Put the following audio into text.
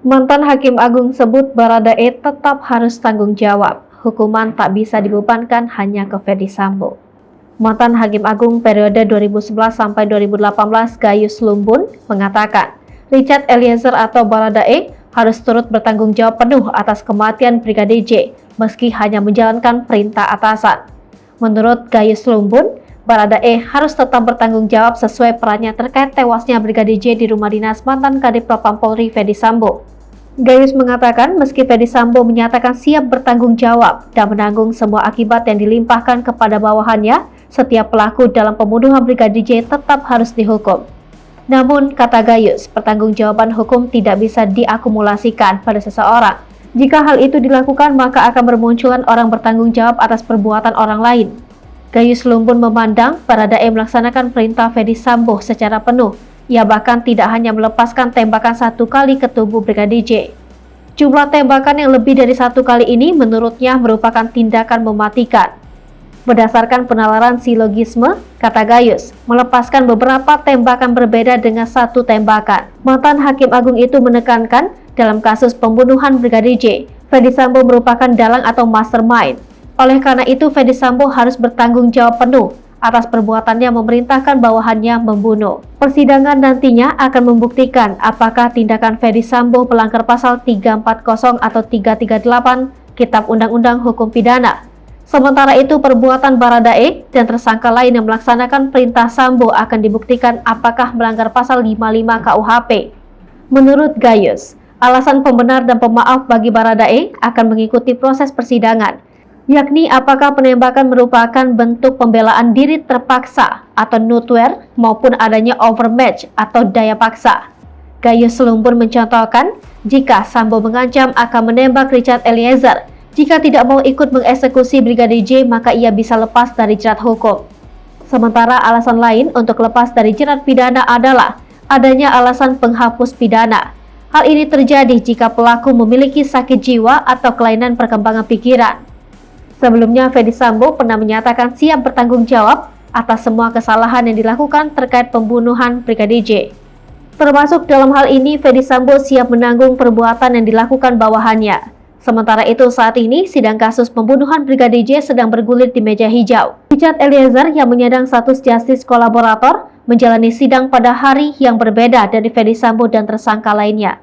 Mantan Hakim Agung sebut Baradae tetap harus tanggung jawab. Hukuman tak bisa dibebankan hanya ke Ferdy Sambo. Mantan Hakim Agung periode 2011 sampai 2018 Gayus Lumbun mengatakan, Richard Eliezer atau Baradae harus turut bertanggung jawab penuh atas kematian Brigadir J, meski hanya menjalankan perintah atasan. Menurut Gayus Lumbun, Baradae harus tetap bertanggung jawab sesuai perannya terkait tewasnya Brigadir J di rumah dinas mantan Kadif Propam Polri Ferdy Sambo. Gayus mengatakan meski Ferdy Sambo menyatakan siap bertanggung jawab dan menanggung semua akibat yang dilimpahkan kepada bawahannya, setiap pelaku dalam pembunuhan Brigadir J tetap harus dihukum. Namun, kata Gayus, pertanggungjawaban hukum tidak bisa diakumulasikan pada seseorang. Jika hal itu dilakukan, maka akan bermunculan orang bertanggung jawab atas perbuatan orang lain. Gayus Lumbun memandang Baradae melaksanakan perintah Ferdy Sambo secara penuh. Ia bahkan tidak hanya melepaskan tembakan satu kali ke tubuh Brigadir J. Jumlah tembakan yang lebih dari satu kali ini menurutnya merupakan tindakan mematikan. Berdasarkan penalaran silogisme, kata Gayus, melepaskan beberapa tembakan berbeda dengan satu tembakan. Mantan Hakim Agung itu menekankan dalam kasus pembunuhan Brigadir J, Ferdy Sambo merupakan dalang atau mastermind. Oleh karena itu, Ferdy Sambo harus bertanggung jawab penuh atas perbuatannya memerintahkan bawahannya membunuh. Persidangan nantinya akan membuktikan apakah tindakan Ferdy Sambo melanggar pasal 340 atau 338 Kitab Undang-Undang Hukum Pidana. Sementara itu, perbuatan Baradae dan tersangka lain yang melaksanakan perintah Sambo akan dibuktikan apakah melanggar pasal 55 KUHP. Menurut Gayus, alasan pembenar dan pemaaf bagi Baradae akan mengikuti proses persidangan, yakni apakah penembakan merupakan bentuk pembelaan diri terpaksa atau nutwer maupun adanya overmatch atau daya paksa. Gayus Lumbun mencontohkan, jika Sambo mengancam akan menembak Richard Eliezer, jika tidak mau ikut mengeksekusi Brigadir J, maka ia bisa lepas dari jerat hukum. Sementara alasan lain untuk lepas dari jerat pidana adalah adanya alasan penghapus pidana. Hal ini terjadi jika pelaku memiliki sakit jiwa atau kelainan perkembangan pikiran. Sebelumnya, Ferdy Sambo pernah menyatakan siap bertanggung jawab atas semua kesalahan yang dilakukan terkait pembunuhan Brigadir J. Termasuk dalam hal ini, Ferdy Sambo siap menanggung perbuatan yang dilakukan bawahannya. Sementara itu, saat ini sidang kasus pembunuhan Brigadir J sedang bergulir di meja hijau. Richard Eliezer yang menyandang status justice kolaborator menjalani sidang pada hari yang berbeda dari Ferdy Sambo dan tersangka lainnya.